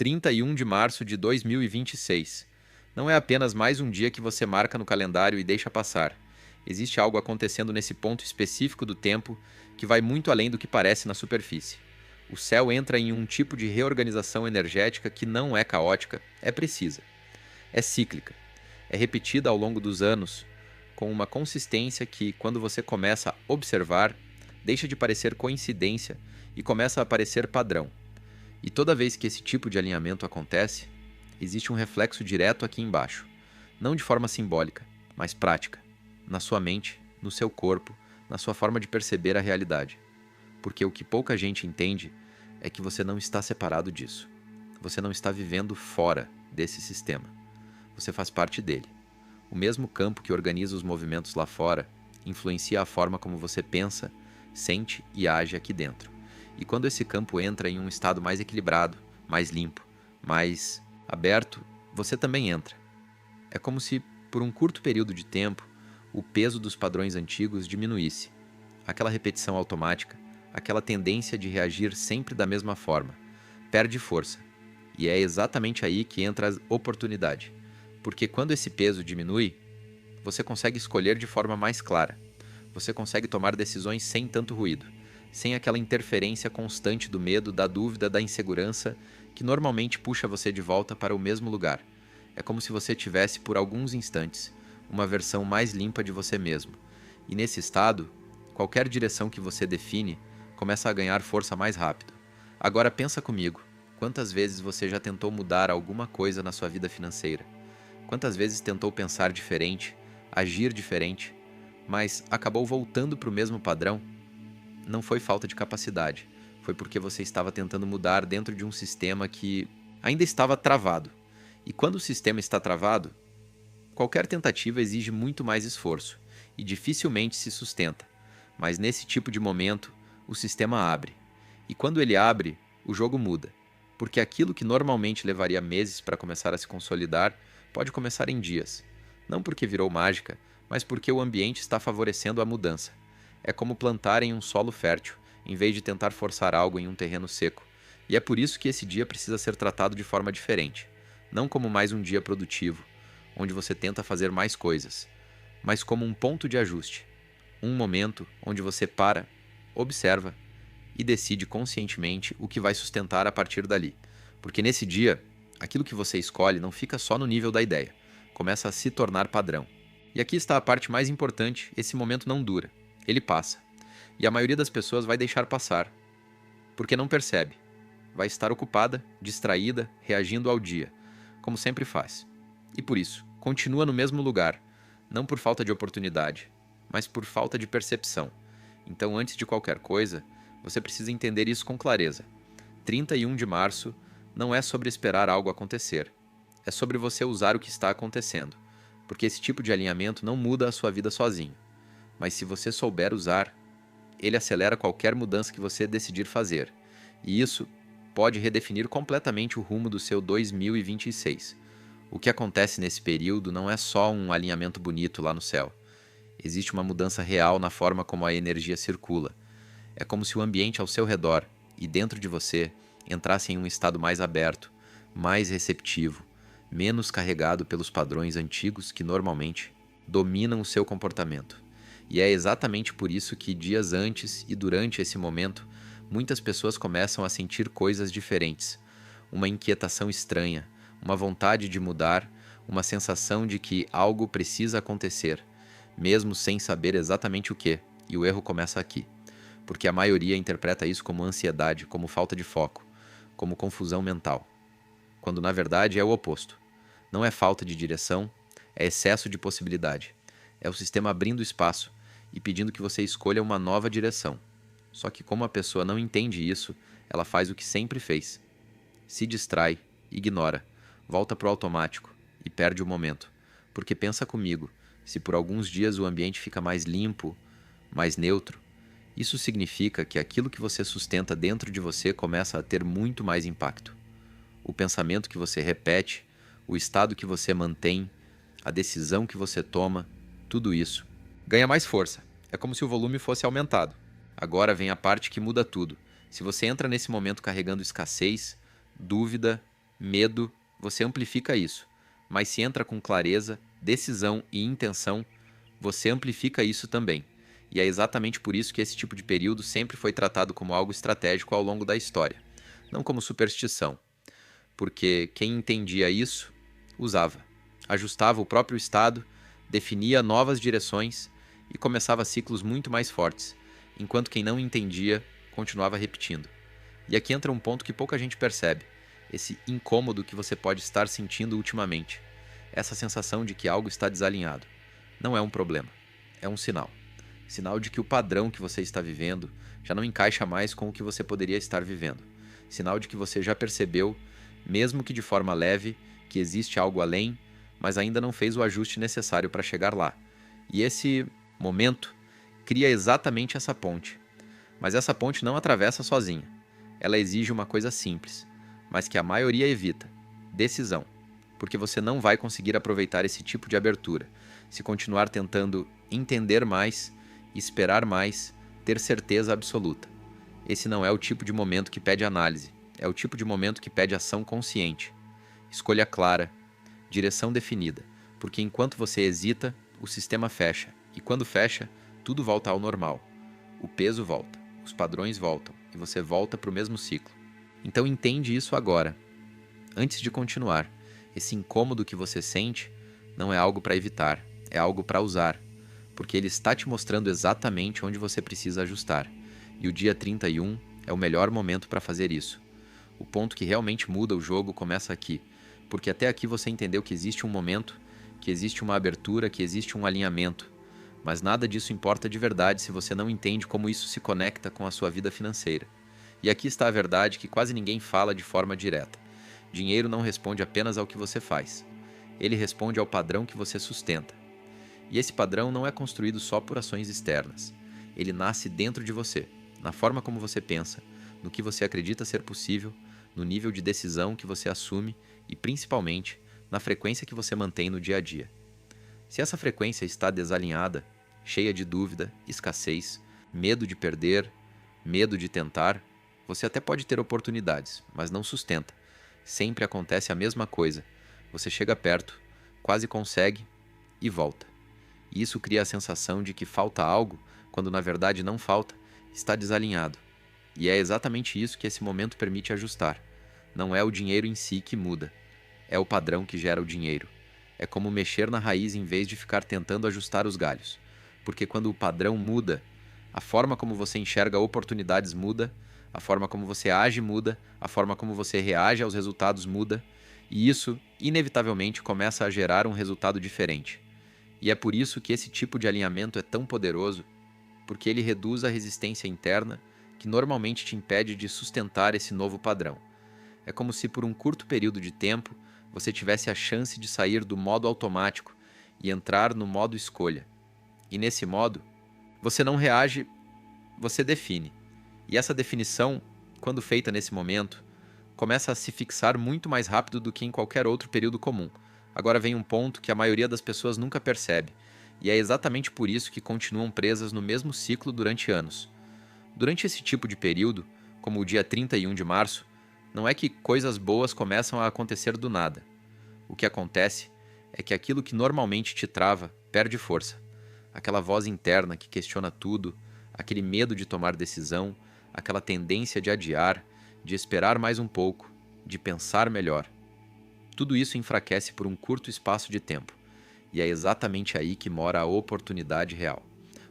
31 de março de 2026. Não é apenas mais um dia que você marca no calendário e deixa passar. Existe algo acontecendo nesse ponto específico do tempo que vai muito além do que parece na superfície. O céu entra em um tipo de reorganização energética que não é caótica, é precisa. É cíclica. É repetida ao longo dos anos, com uma consistência que, quando você começa a observar, deixa de parecer coincidência e começa a parecer padrão. E toda vez que esse tipo de alinhamento acontece, existe um reflexo direto aqui embaixo. Não de forma simbólica, mas prática. Na sua mente, no seu corpo, na sua forma de perceber a realidade. Porque o que pouca gente entende é que você não está separado disso. Você não está vivendo fora desse sistema. Você faz parte dele. O mesmo campo que organiza os movimentos lá fora influencia a forma como você pensa, sente e age aqui dentro. E quando esse campo entra em um estado mais equilibrado, mais limpo, mais aberto, você também entra. É como se, por um curto período de tempo, o peso dos padrões antigos diminuísse. Aquela repetição automática, aquela tendência de reagir sempre da mesma forma, perde força. E é exatamente aí que entra a oportunidade. Porque quando esse peso diminui, você consegue escolher de forma mais clara. Você consegue tomar decisões sem tanto ruído, sem aquela interferência constante do medo, da dúvida, da insegurança, que normalmente puxa você de volta para o mesmo lugar. É como se você tivesse, por alguns instantes, uma versão mais limpa de você mesmo. E nesse estado, qualquer direção que você define começa a ganhar força mais rápido. Agora pensa comigo, quantas vezes você já tentou mudar alguma coisa na sua vida financeira? Quantas vezes tentou pensar diferente, agir diferente, mas acabou voltando para o mesmo padrão? Não foi falta de capacidade, foi porque você estava tentando mudar dentro de um sistema que ainda estava travado. E quando o sistema está travado, qualquer tentativa exige muito mais esforço e dificilmente se sustenta. Mas nesse tipo de momento, o sistema abre. E quando ele abre, o jogo muda. Porque aquilo que normalmente levaria meses para começar a se consolidar, pode começar em dias. Não porque virou mágica, mas porque o ambiente está favorecendo a mudança. É como plantar em um solo fértil, em vez de tentar forçar algo em um terreno seco. E é por isso que esse dia precisa ser tratado de forma diferente. Não como mais um dia produtivo, onde você tenta fazer mais coisas, mas como um ponto de ajuste. Um momento onde você para, observa e decide conscientemente o que vai sustentar a partir dali. Porque nesse dia, aquilo que você escolhe não fica só no nível da ideia, começa a se tornar padrão. E aqui está a parte mais importante: esse momento não dura, ele passa. E a maioria das pessoas vai deixar passar, porque não percebe. Vai estar ocupada, distraída, reagindo ao dia, como sempre faz. E por isso, continua no mesmo lugar, não por falta de oportunidade, mas por falta de percepção. Então, antes de qualquer coisa, você precisa entender isso com clareza. 31 de março não é sobre esperar algo acontecer. É sobre você usar o que está acontecendo. Porque esse tipo de alinhamento não muda a sua vida sozinho. Mas se você souber usar, ele acelera qualquer mudança que você decidir fazer. E isso pode redefinir completamente o rumo do seu 2026. O que acontece nesse período não é só um alinhamento bonito lá no céu. Existe uma mudança real na forma como a energia circula. É como se o ambiente ao seu redor e dentro de você entrasse em um estado mais aberto, mais receptivo, menos carregado pelos padrões antigos que normalmente dominam o seu comportamento. E é exatamente por isso que dias antes e durante esse momento, muitas pessoas começam a sentir coisas diferentes. Uma inquietação estranha, uma vontade de mudar, uma sensação de que algo precisa acontecer, mesmo sem saber exatamente o que. E o erro começa aqui, porque a maioria interpreta isso como ansiedade, como falta de foco, como confusão mental, quando na verdade é o oposto. Não é falta de direção, é excesso de possibilidade. É o sistema abrindo espaço e pedindo que você escolha uma nova direção. Só que como a pessoa não entende isso, ela faz o que sempre fez. Se distrai, ignora, volta para o automático e perde o momento. Porque pensa comigo, se por alguns dias o ambiente fica mais limpo, mais neutro, isso significa que aquilo que você sustenta dentro de você começa a ter muito mais impacto. O pensamento que você repete, o estado que você mantém, a decisão que você toma, tudo isso ganha mais força. É como se o volume fosse aumentado. Agora vem a parte que muda tudo. Se você entra nesse momento carregando escassez, dúvida, medo, você amplifica isso. Mas se entra com clareza, decisão e intenção, você amplifica isso também. E é exatamente por isso que esse tipo de período sempre foi tratado como algo estratégico ao longo da história, não como superstição. Porque quem entendia isso, usava. Ajustava o próprio estado, definia novas direções e começava ciclos muito mais fortes, enquanto quem não entendia continuava repetindo. E aqui entra um ponto que pouca gente percebe, esse incômodo que você pode estar sentindo ultimamente, essa sensação de que algo está desalinhado. Não é um problema, é um sinal. Sinal de que o padrão que você está vivendo já não encaixa mais com o que você poderia estar vivendo. Sinal de que você já percebeu, mesmo que de forma leve, que existe algo além, mas ainda não fez o ajuste necessário para chegar lá. E esse momento cria exatamente essa ponte. Mas essa ponte não atravessa sozinha. Ela exige uma coisa simples, mas que a maioria evita: decisão. Porque você não vai conseguir aproveitar esse tipo de abertura se continuar tentando entender mais, esperar mais, ter certeza absoluta. Esse não é o tipo de momento que pede análise, é o tipo de momento que pede ação consciente. Escolha clara, direção definida, porque enquanto você hesita, o sistema fecha, e quando fecha, tudo volta ao normal. O peso volta, os padrões voltam, e você volta para o mesmo ciclo. Então entende isso agora. Antes de continuar, esse incômodo que você sente não é algo para evitar, é algo para usar, porque ele está te mostrando exatamente onde você precisa ajustar. E o dia 31 é o melhor momento para fazer isso. O ponto que realmente muda o jogo começa aqui, porque até aqui você entendeu que existe um momento, que existe uma abertura, que existe um alinhamento. Mas nada disso importa de verdade se você não entende como isso se conecta com a sua vida financeira. E aqui está a verdade que quase ninguém fala de forma direta. Dinheiro não responde apenas ao que você faz. Ele responde ao padrão que você sustenta. E esse padrão não é construído só por ações externas. Ele nasce dentro de você, na forma como você pensa, no que você acredita ser possível, no nível de decisão que você assume e, principalmente, na frequência que você mantém no dia a dia. Se essa frequência está desalinhada, cheia de dúvida, escassez, medo de perder, medo de tentar, você até pode ter oportunidades, mas não sustenta. Sempre acontece a mesma coisa. Você chega perto, quase consegue e volta. E isso cria a sensação de que falta algo, quando na verdade não falta, está desalinhado. E é exatamente isso que esse momento permite ajustar. Não é o dinheiro em si que muda, é o padrão que gera o dinheiro. É como mexer na raiz em vez de ficar tentando ajustar os galhos. Porque quando o padrão muda, a forma como você enxerga oportunidades muda, a forma como você age muda, a forma como você reage aos resultados muda, e isso, inevitavelmente, começa a gerar um resultado diferente. E é por isso que esse tipo de alinhamento é tão poderoso, porque ele reduz a resistência interna que normalmente te impede de sustentar esse novo padrão. É como se por um curto período de tempo você tivesse a chance de sair do modo automático e entrar no modo escolha. E nesse modo, você não reage, você define. E essa definição, quando feita nesse momento, começa a se fixar muito mais rápido do que em qualquer outro período comum. Agora vem um ponto que a maioria das pessoas nunca percebe, e é exatamente por isso que continuam presas no mesmo ciclo durante anos. Durante esse tipo de período, como o dia 31 de março, não é que coisas boas começam a acontecer do nada. O que acontece é que aquilo que normalmente te trava perde força. Aquela voz interna que questiona tudo, aquele medo de tomar decisão, aquela tendência de adiar, de esperar mais um pouco, de pensar melhor. Tudo isso enfraquece por um curto espaço de tempo. E é exatamente aí que mora a oportunidade real.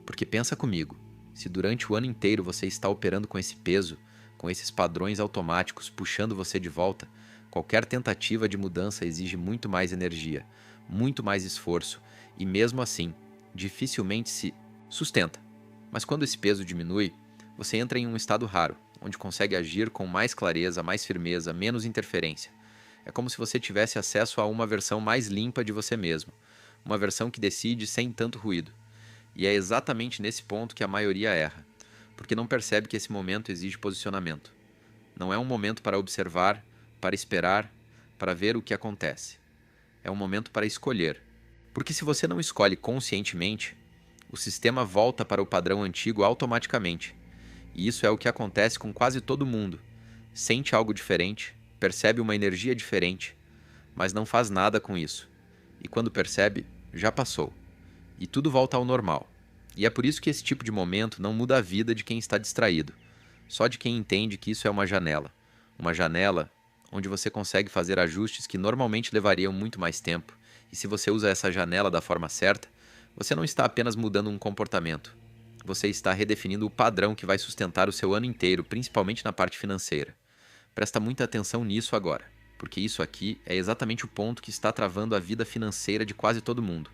Porque pensa comigo, se durante o ano inteiro você está operando com esse peso, com esses padrões automáticos puxando você de volta, qualquer tentativa de mudança exige muito mais energia, muito mais esforço e mesmo assim, dificilmente se sustenta. Mas quando esse peso diminui, você entra em um estado raro, onde consegue agir com mais clareza, mais firmeza, menos interferência. É como se você tivesse acesso a uma versão mais limpa de você mesmo, uma versão que decide sem tanto ruído. E é exatamente nesse ponto que a maioria erra, porque não percebe que esse momento exige posicionamento. Não é um momento para observar, para esperar, para ver o que acontece. É um momento para escolher. Porque se você não escolhe conscientemente, o sistema volta para o padrão antigo automaticamente. E isso é o que acontece com quase todo mundo. Sente algo diferente, percebe uma energia diferente, mas não faz nada com isso. E quando percebe, já passou. E tudo volta ao normal. E é por isso que esse tipo de momento não muda a vida de quem está distraído, só de quem entende que isso é uma janela. Uma janela onde você consegue fazer ajustes que normalmente levariam muito mais tempo. E se você usa essa janela da forma certa, você não está apenas mudando um comportamento. Você está redefinindo o padrão que vai sustentar o seu ano inteiro, principalmente na parte financeira. Presta muita atenção nisso agora, porque isso aqui é exatamente o ponto que está travando a vida financeira de quase todo mundo,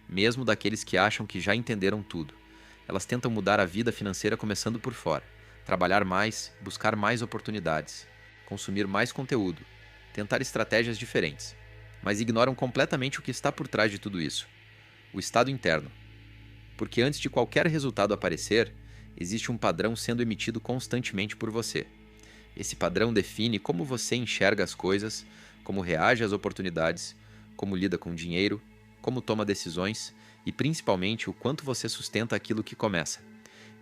mesmo daqueles que acham que já entenderam tudo. Elas tentam mudar a vida financeira começando por fora, trabalhar mais, buscar mais oportunidades, consumir mais conteúdo, tentar estratégias diferentes, mas ignoram completamente o que está por trás de tudo isso: o estado interno. Porque antes de qualquer resultado aparecer, existe um padrão sendo emitido constantemente por você. Esse padrão define como você enxerga as coisas, como reage às oportunidades, como lida com o dinheiro, como toma decisões e principalmente o quanto você sustenta aquilo que começa.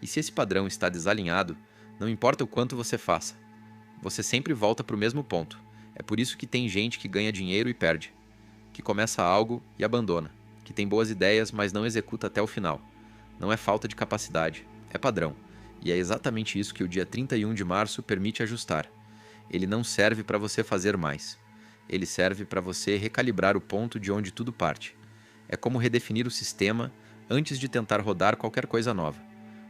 E se esse padrão está desalinhado, não importa o quanto você faça, você sempre volta para o mesmo ponto. É por isso que tem gente que ganha dinheiro e perde, que começa algo e abandona, que tem boas ideias, mas não executa até o final. Não é falta de capacidade, é padrão. E é exatamente isso que o dia 31 de março permite ajustar. Ele não serve para você fazer mais. Ele serve para você recalibrar o ponto de onde tudo parte. É como redefinir o sistema antes de tentar rodar qualquer coisa nova.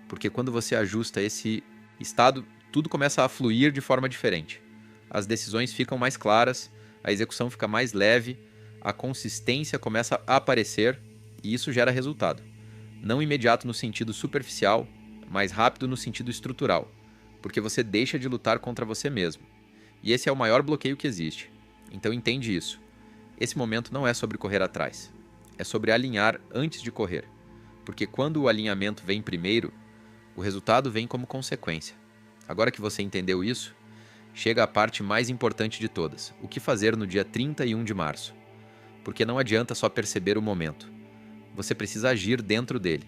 Porque quando você ajusta esse estado, tudo começa a fluir de forma diferente. As decisões ficam mais claras, a execução fica mais leve, a consistência começa a aparecer e isso gera resultado. Não imediato no sentido superficial, mas rápido no sentido estrutural, porque você deixa de lutar contra você mesmo. E esse é o maior bloqueio que existe. Então entende isso. Esse momento não é sobre correr atrás, é sobre alinhar antes de correr. Porque quando o alinhamento vem primeiro, o resultado vem como consequência. Agora que você entendeu isso, chega a parte mais importante de todas: o que fazer no dia 31 de março. Porque não adianta só perceber o momento. Você precisa agir dentro dele.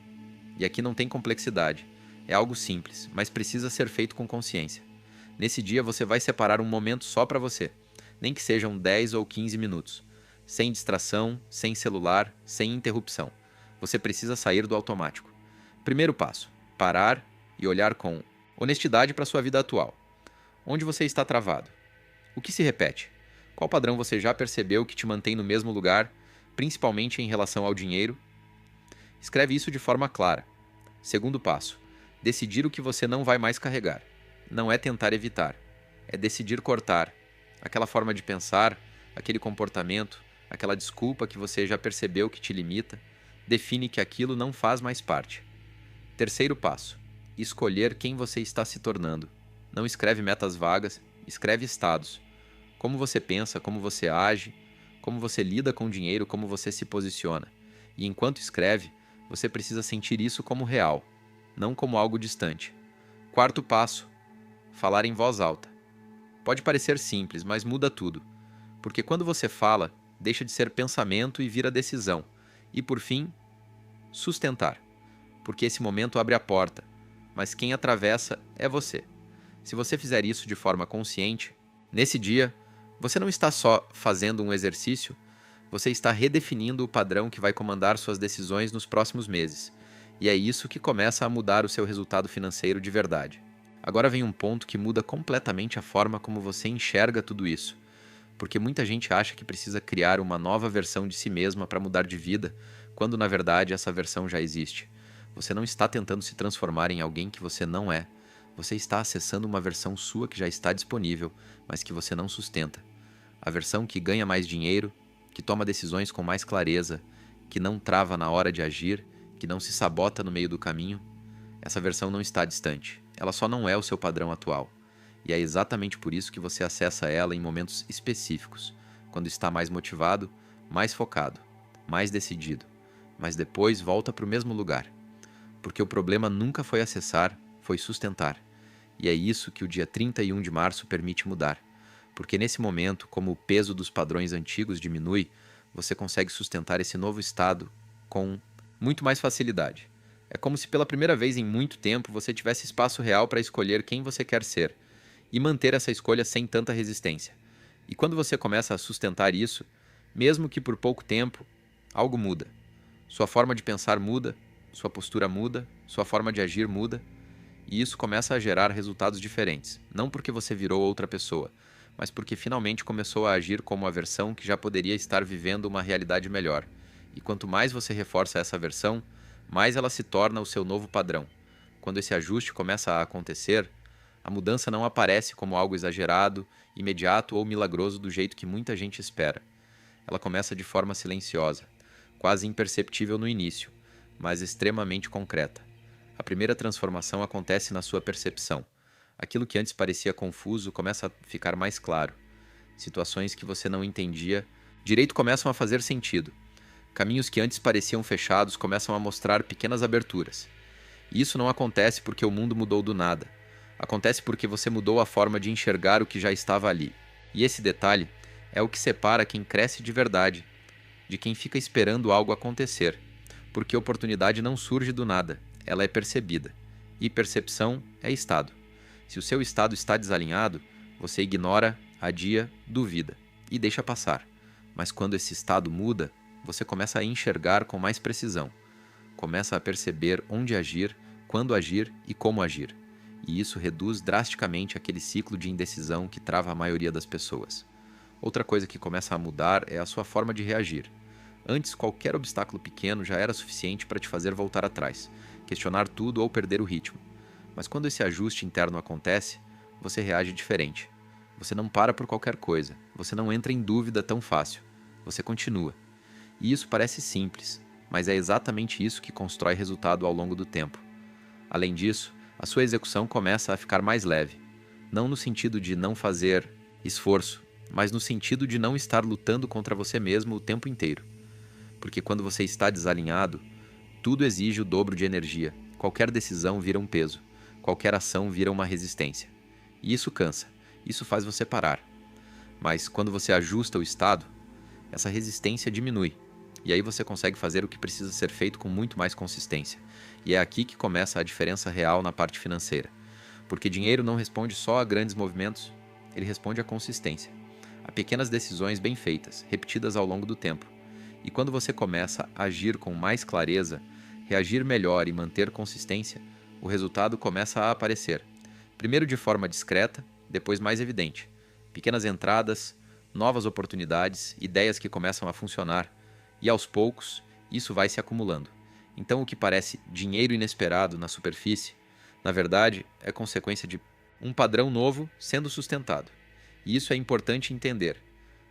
E aqui não tem complexidade. É algo simples, mas precisa ser feito com consciência. Nesse dia você vai separar um momento só para você, nem que sejam 10 ou 15 minutos. Sem distração, sem celular, sem interrupção. Você precisa sair do automático. Primeiro passo: parar e olhar com honestidade para sua vida atual. Onde você está travado? O que se repete? Qual padrão você já percebeu que te mantém no mesmo lugar, principalmente em relação ao dinheiro? Escreve isso de forma clara. Segundo passo: decidir o que você não vai mais carregar. Não é tentar evitar, é decidir cortar. Aquela forma de pensar, aquele comportamento, aquela desculpa que você já percebeu que te limita, define que aquilo não faz mais parte. Terceiro passo: escolher quem você está se tornando. Não escreve metas vagas, escreve estados. Como você pensa, como você age, como você lida com o dinheiro, como você se posiciona. E enquanto escreve, você precisa sentir isso como real, não como algo distante. Quarto passo: falar em voz alta. Pode parecer simples, mas muda tudo. Porque quando você fala, deixa de ser pensamento e vira decisão. E por fim, sustentar. Porque esse momento abre a porta, mas quem atravessa é você. Se você fizer isso de forma consciente, nesse dia, você não está só fazendo um exercício, você está redefinindo o padrão que vai comandar suas decisões nos próximos meses. E é isso que começa a mudar o seu resultado financeiro de verdade. Agora vem um ponto que muda completamente a forma como você enxerga tudo isso. Porque muita gente acha que precisa criar uma nova versão de si mesma para mudar de vida, quando na verdade essa versão já existe. Você não está tentando se transformar em alguém que você não é. Você está acessando uma versão sua que já está disponível, mas que você não sustenta. A versão que ganha mais dinheiro, que toma decisões com mais clareza, que não trava na hora de agir, que não se sabota no meio do caminho. Essa versão não está distante. Ela só não é o seu padrão atual. E é exatamente por isso que você acessa ela em momentos específicos, quando está mais motivado, mais focado, mais decidido, mas depois volta para o mesmo lugar. Porque o problema nunca foi acessar, foi sustentar. E é isso que o dia 31 de março permite mudar. Porque nesse momento, como o peso dos padrões antigos diminui, você consegue sustentar esse novo estado com muito mais facilidade. É como se pela primeira vez em muito tempo você tivesse espaço real para escolher quem você quer ser e manter essa escolha sem tanta resistência. E quando você começa a sustentar isso, mesmo que por pouco tempo, algo muda. Sua forma de pensar muda, sua postura muda, sua forma de agir muda, e isso começa a gerar resultados diferentes. Não porque você virou outra pessoa, mas porque finalmente começou a agir como a versão que já poderia estar vivendo uma realidade melhor. E quanto mais você reforça essa versão, mais ela se torna o seu novo padrão. Quando esse ajuste começa a acontecer, a mudança não aparece como algo exagerado, imediato ou milagroso do jeito que muita gente espera. Ela começa de forma silenciosa, quase imperceptível no início, mas extremamente concreta. A primeira transformação acontece na sua percepção. Aquilo que antes parecia confuso começa a ficar mais claro. Situações que você não entendia direito começam a fazer sentido. Caminhos que antes pareciam fechados começam a mostrar pequenas aberturas. E isso não acontece porque o mundo mudou do nada. Acontece porque você mudou a forma de enxergar o que já estava ali. E esse detalhe é o que separa quem cresce de verdade de quem fica esperando algo acontecer. Porque oportunidade não surge do nada, ela é percebida. E percepção é estado. Se o seu estado está desalinhado, você ignora, adia, duvida e deixa passar. Mas quando esse estado muda, você começa a enxergar com mais precisão. Começa a perceber onde agir, quando agir e como agir. E isso reduz drasticamente aquele ciclo de indecisão que trava a maioria das pessoas. Outra coisa que começa a mudar é a sua forma de reagir. Antes, qualquer obstáculo pequeno já era suficiente para te fazer voltar atrás, questionar tudo ou perder o ritmo. Mas quando esse ajuste interno acontece, você reage diferente. Você não para por qualquer coisa, você não entra em dúvida tão fácil, você continua. E isso parece simples, mas é exatamente isso que constrói resultado ao longo do tempo. Além disso, a sua execução começa a ficar mais leve. Não no sentido de não fazer esforço, mas no sentido de não estar lutando contra você mesmo o tempo inteiro. Porque quando você está desalinhado, tudo exige o dobro de energia. Qualquer decisão vira um peso. Qualquer ação vira uma resistência. E isso cansa. Isso faz você parar. Mas quando você ajusta o estado, essa resistência diminui. E aí você consegue fazer o que precisa ser feito com muito mais consistência. E é aqui que começa a diferença real na parte financeira. Porque dinheiro não responde só a grandes movimentos, ele responde à consistência. A pequenas decisões bem feitas, repetidas ao longo do tempo. E quando você começa a agir com mais clareza, reagir melhor e manter consistência, o resultado começa a aparecer. Primeiro de forma discreta, depois mais evidente. Pequenas entradas, novas oportunidades, ideias que começam a funcionar. E aos poucos, isso vai se acumulando. Então o que parece dinheiro inesperado na superfície, na verdade, é consequência de um padrão novo sendo sustentado. E isso é importante entender,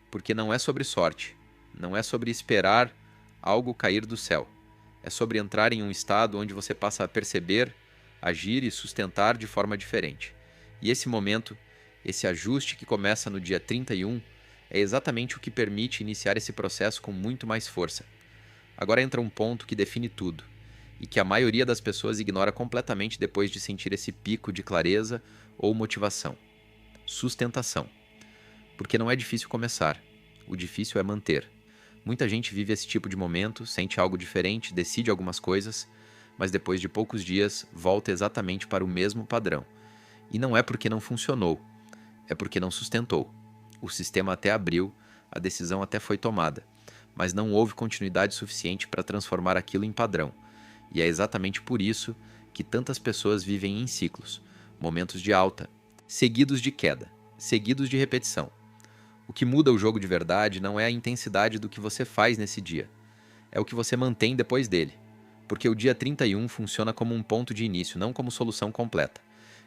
porque não é sobre sorte, não é sobre esperar algo cair do céu. É sobre entrar em um estado onde você passa a perceber, agir e sustentar de forma diferente. E esse momento, esse ajuste que começa no dia 31, é exatamente o que permite iniciar esse processo com muito mais força. Agora entra um ponto que define tudo, e que a maioria das pessoas ignora completamente depois de sentir esse pico de clareza ou motivação. Sustentação. Porque não é difícil começar, o difícil é manter. Muita gente vive esse tipo de momento, sente algo diferente, decide algumas coisas, mas depois de poucos dias volta exatamente para o mesmo padrão. E não é porque não funcionou, é porque não sustentou. O sistema até abriu, a decisão até foi tomada, mas não houve continuidade suficiente para transformar aquilo em padrão. E é exatamente por isso que tantas pessoas vivem em ciclos, momentos de alta, seguidos de queda, seguidos de repetição. O que muda o jogo de verdade não é a intensidade do que você faz nesse dia, é o que você mantém depois dele. Porque o dia 31 funciona como um ponto de início, não como solução completa.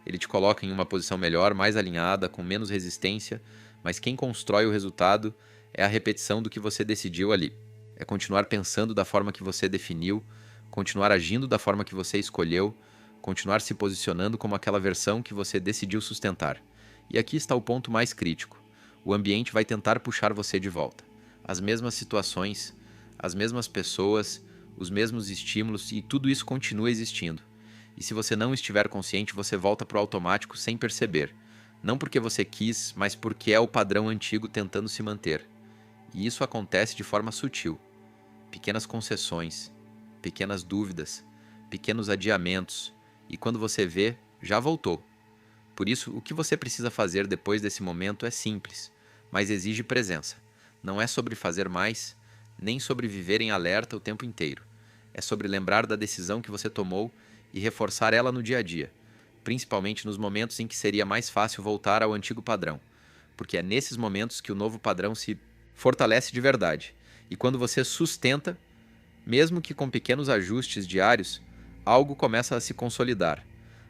Ele te coloca em uma posição melhor, mais alinhada, com menos resistência, mas quem constrói o resultado é a repetição do que você decidiu ali. É continuar pensando da forma que você definiu, continuar agindo da forma que você escolheu, continuar se posicionando como aquela versão que você decidiu sustentar. E aqui está o ponto mais crítico. O ambiente vai tentar puxar você de volta. As mesmas situações, as mesmas pessoas, os mesmos estímulos e tudo isso continua existindo. E se você não estiver consciente, você volta para o automático sem perceber. Não porque você quis, mas porque é o padrão antigo tentando se manter. E isso acontece de forma sutil. Pequenas concessões, pequenas dúvidas, pequenos adiamentos. E quando você vê, já voltou. Por isso, o que você precisa fazer depois desse momento é simples. mas exige presença. Não é sobre fazer mais, nem sobre viver em alerta o tempo inteiro. É sobre lembrar da decisão que você tomou e reforçar ela no dia a dia, principalmente nos momentos em que seria mais fácil voltar ao antigo padrão, porque é nesses momentos que o novo padrão se fortalece de verdade. E quando você sustenta, mesmo que com pequenos ajustes diários, algo começa a se consolidar.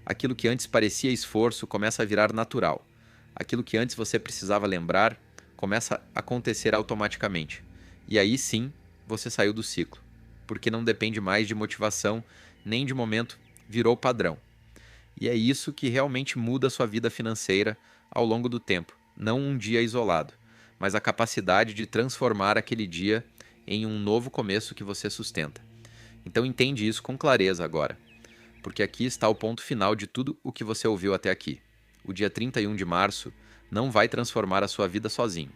Aquilo que antes parecia esforço começa a virar natural. Aquilo que antes você precisava lembrar começa a acontecer automaticamente. E aí sim, você saiu do ciclo, porque não depende mais de motivação nem de momento, virou padrão. E é isso que realmente muda a sua vida financeira ao longo do tempo, não um dia isolado, mas a capacidade de transformar aquele dia em um novo começo que você sustenta. Então entende isso com clareza agora, porque aqui está o ponto final de tudo o que você ouviu até aqui. O dia 31 de março não vai transformar a sua vida sozinho.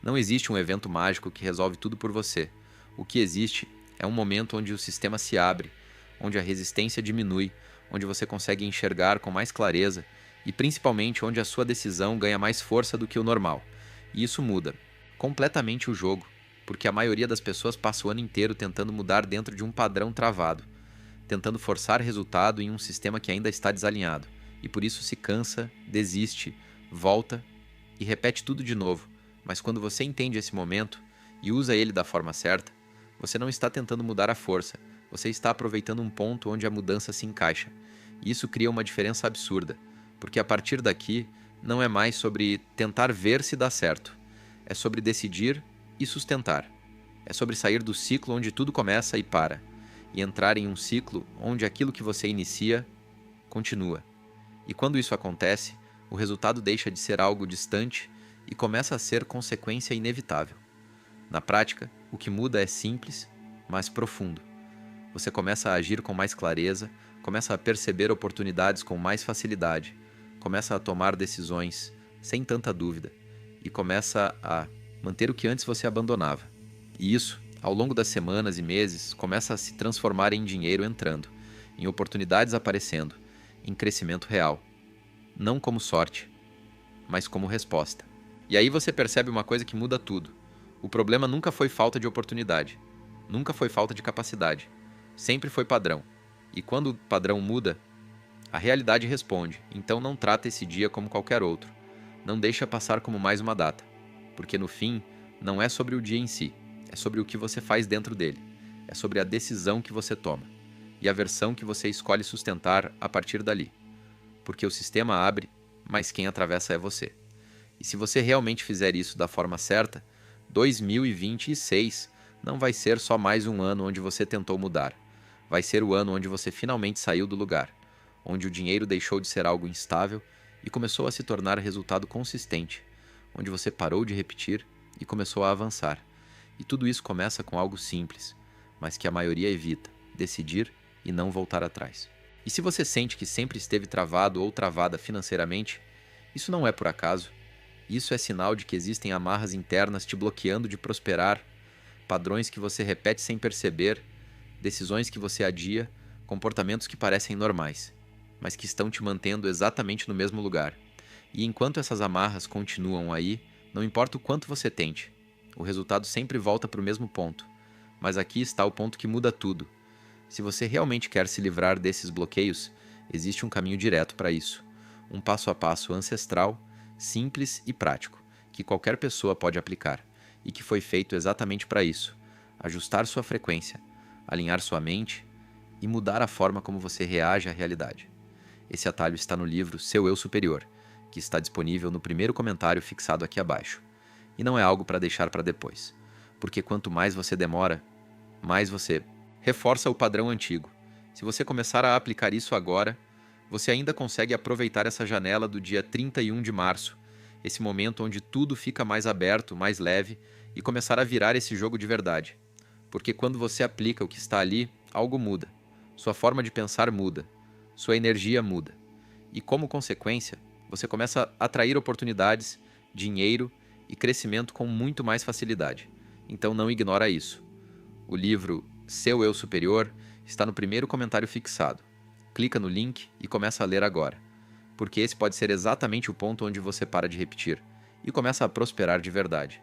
Não existe um evento mágico que resolve tudo por você. O que existe é um momento onde o sistema se abre, onde a resistência diminui, onde você consegue enxergar com mais clareza e principalmente onde a sua decisão ganha mais força do que o normal. E isso muda completamente o jogo, porque a maioria das pessoas passa o ano inteiro tentando mudar dentro de um padrão travado, tentando forçar resultado em um sistema que ainda está desalinhado, e por isso se cansa, desiste, volta e repete tudo de novo. Mas quando você entende esse momento e usa ele da forma certa, você não está tentando mudar a força, você está aproveitando um ponto onde a mudança se encaixa. E isso cria uma diferença absurda, porque a partir daqui não é mais sobre tentar ver se dá certo, é sobre decidir e sustentar. É sobre sair do ciclo onde tudo começa e para, e entrar em um ciclo onde aquilo que você inicia continua. E quando isso acontece, o resultado deixa de ser algo distante e começa a ser consequência inevitável. Na prática, o que muda é simples, mas profundo. Você começa a agir com mais clareza, começa a perceber oportunidades com mais facilidade, começa a tomar decisões sem tanta dúvida e começa a manter o que antes você abandonava. E isso, ao longo das semanas e meses, começa a se transformar em dinheiro entrando, em oportunidades aparecendo, em crescimento real. Não como sorte, mas como resposta. E aí você percebe uma coisa que muda tudo. O problema nunca foi falta de oportunidade, nunca foi falta de capacidade, sempre foi padrão. E quando o padrão muda, a realidade responde. Então não trata esse dia como qualquer outro. Não deixa passar como mais uma data, porque no fim não é sobre o dia em si, é sobre o que você faz dentro dele, é sobre a decisão que você toma e a versão que você escolhe sustentar a partir dali. Porque o sistema abre, mas quem atravessa é você. E se você realmente fizer isso da forma certa, 2026 não vai ser só mais um ano onde você tentou mudar. Vai ser o ano onde você finalmente saiu do lugar, onde o dinheiro deixou de ser algo instável e começou a se tornar resultado consistente, onde você parou de repetir e começou a avançar. E tudo isso começa com algo simples, mas que a maioria evita: decidir e não voltar atrás. E se você sente que sempre esteve travado ou travada financeiramente, isso não é por acaso. Isso é sinal de que existem amarras internas te bloqueando de prosperar, padrões que você repete sem perceber, decisões que você adia, comportamentos que parecem normais, mas que estão te mantendo exatamente no mesmo lugar. E enquanto essas amarras continuam aí, não importa o quanto você tente, o resultado sempre volta para o mesmo ponto. Mas aqui está o ponto que muda tudo. Se você realmente quer se livrar desses bloqueios, existe um caminho direto para isso. Um passo a passo ancestral, simples e prático, que qualquer pessoa pode aplicar, e que foi feito exatamente para isso: ajustar sua frequência, alinhar sua mente e mudar a forma como você reage à realidade. Esse atalho está no livro Seu Eu Superior, que está disponível no primeiro comentário fixado aqui abaixo. E não é algo para deixar para depois, porque quanto mais você demora, mais você reforça o padrão antigo. Se você começar a aplicar isso agora, você ainda consegue aproveitar essa janela do dia 31 de março, esse momento onde tudo fica mais aberto, mais leve, e começar a virar esse jogo de verdade. Porque quando você aplica o que está ali, algo muda. Sua forma de pensar muda. Sua energia muda. E como consequência, você começa a atrair oportunidades, dinheiro e crescimento com muito mais facilidade. Então não ignora isso. O livro Seu Eu Superior está no primeiro comentário fixado. Clica no link e começa a ler agora, porque esse pode ser exatamente o ponto onde você para de repetir e começa a prosperar de verdade.